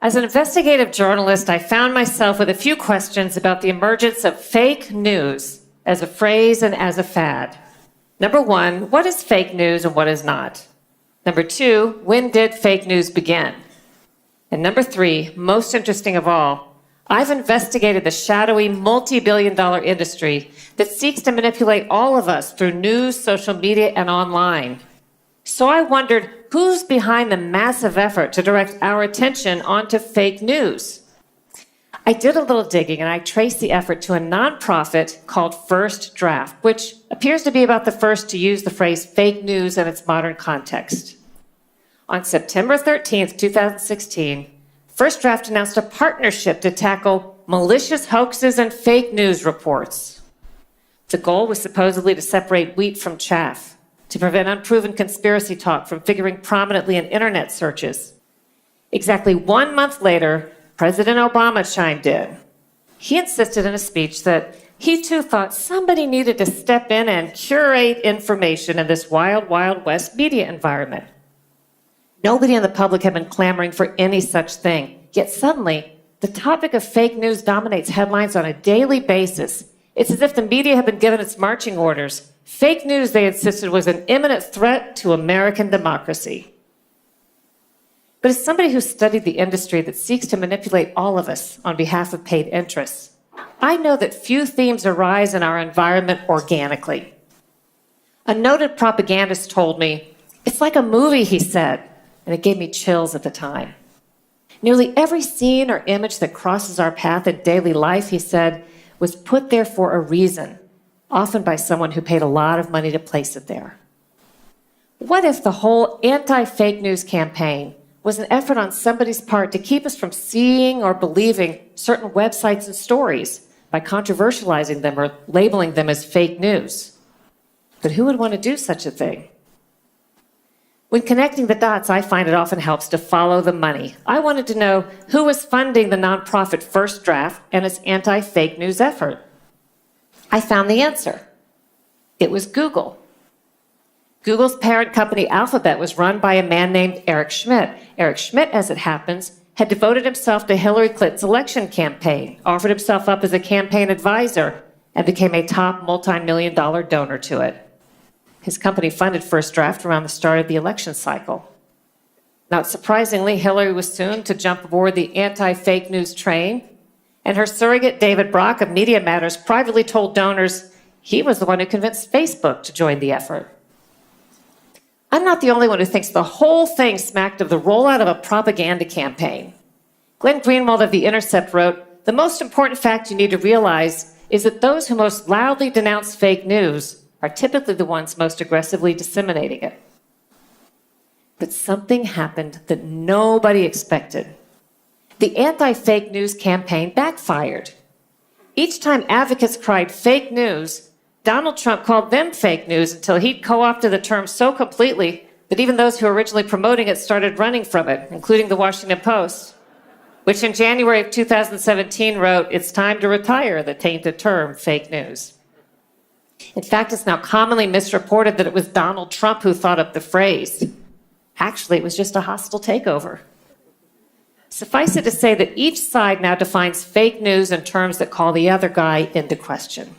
As an investigative journalist, I found myself with a few questions about the emergence of fake news as a phrase and as a fad. Number one, what is fake news and what is not? Number two, when did fake news begin? And number three, most interesting of all, I've investigated the shadowy multi-billion-dollar industry that seeks to manipulate all of us through news, social media, and online. So I wondered, who's behind the massive effort to direct our attention onto fake news? I did a little digging and I traced the effort to a nonprofit called First Draft, which appears to be about the first to use the phrase fake news in its modern context. On September 13th, 2016, First Draft announced a partnership to tackle malicious hoaxes and fake news reports. The goal was supposedly to separate wheat from chaff, to prevent unproven conspiracy talk from figuring prominently in internet searches. Exactly 1 month later, President Obama chimed in. He insisted in a speech that he too thought somebody needed to step in and curate information in this wild, wild west media environment. Nobody in the public had been clamoring for any such thing. Yet suddenly, the topic of fake news dominates headlines on a daily basis. It's as if the media had been given its marching orders. Fake news, they insisted, was an imminent threat to American democracy. But as somebody who studied the industry that seeks to manipulate all of us on behalf of paid interests, I know that few themes arise in our environment organically. A noted propagandist told me, "It's like a movie," he said, and it gave me chills at the time. Nearly every scene or image that crosses our path in daily life, he said, was put there for a reason, often by someone who paid a lot of money to place it there. What if the whole anti-fake news campaign was an effort on somebody's part to keep us from seeing or believing certain websites and stories by controversializing them or labeling them as fake news? But who would want to do such a thing? When connecting the dots, I find it often helps to follow the money. I wanted to know who was funding the nonprofit First Draft and its anti-fake news effort. I found the answer. It was Google. Google's parent company Alphabet was run by a man named Eric Schmidt. Eric Schmidt, as it happens, had devoted himself to Hillary Clinton's election campaign, offered himself up as a campaign advisor, and became a top multi-million-dollar donor to it. His company funded First Draft around the start of the election cycle. Not surprisingly, Hillary was soon to jump aboard the anti-fake news train, and her surrogate David Brock of Media Matters privately told donors he was the one who convinced Facebook to join the effort. I'm not the only one who thinks the whole thing smacked of the rollout of a propaganda campaign. Glenn Greenwald of The Intercept wrote, "The most important fact you need to realize is that those who most loudly denounce fake news are typically the ones most aggressively disseminating it." But something happened that nobody expected. The anti-fake news campaign backfired. Each time advocates cried fake news, Donald Trump called them fake news until he'd co-opted the term so completely that even those who were originally promoting it started running from it, including the Washington Post, which in January of 2017 wrote, "It's time to retire the tainted term fake news." In fact, it's now commonly misreported that it was Donald Trump who thought up the phrase. Actually, it was just a hostile takeover. Suffice it to say that each side now defines fake news in terms that call the other guy into question.